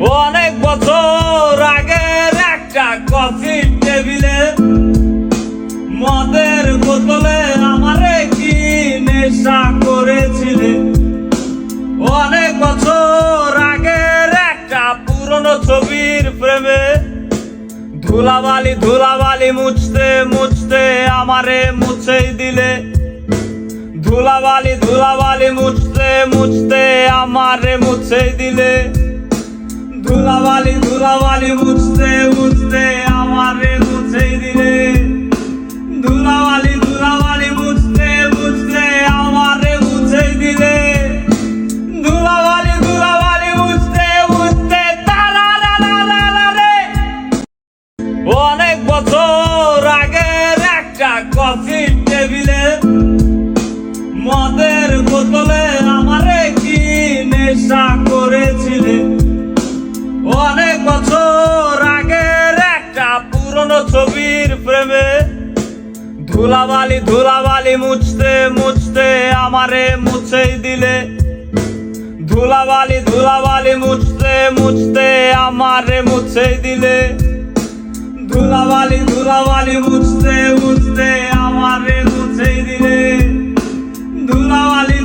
অনেক বছর আগের একটা কফি টেবিলে মদের বোতলে আমারে কি নেশা করেছিলে। অনেক বছর আগের একটা পুরনো ছবির প্রেমে ধুলাবালি ধুলাবালি মুছতে মুছতে আমারে মুছেই দিলে। ধুলাবালি ধুলাবালি মুছতে মুছতে আমারে মুছেই দিলে। ধুলাবালি ধুলাবালি মুছতে মুছতে আমারে মুছেই দিলে। ধুলাবালি ধুলাবালি মুছতে মুছতে আমারে মুছেই দিলে। ধুলাবালি ধুলাবালি মুছতে মুছতে তারারারারারে। অনেক বছর আগের একটা কফি টেবিলে মদের বোতলে আমারে কি নেশা করেছিলে। অনেক বছর আগের একটা পুরনো ছবির প্রেমে ধুলাবালি ধুলাবালি মুছতে মুছতে আমারে মুছেই দিলে। ধুলাবালি ধুলাবালি মুছতে মুছতে আমারে মুছেই দিলে। ধুলাবালি ধুলাবালি মুছতে মুছতে আমারে মুছেই দিলে। ধুলাবালি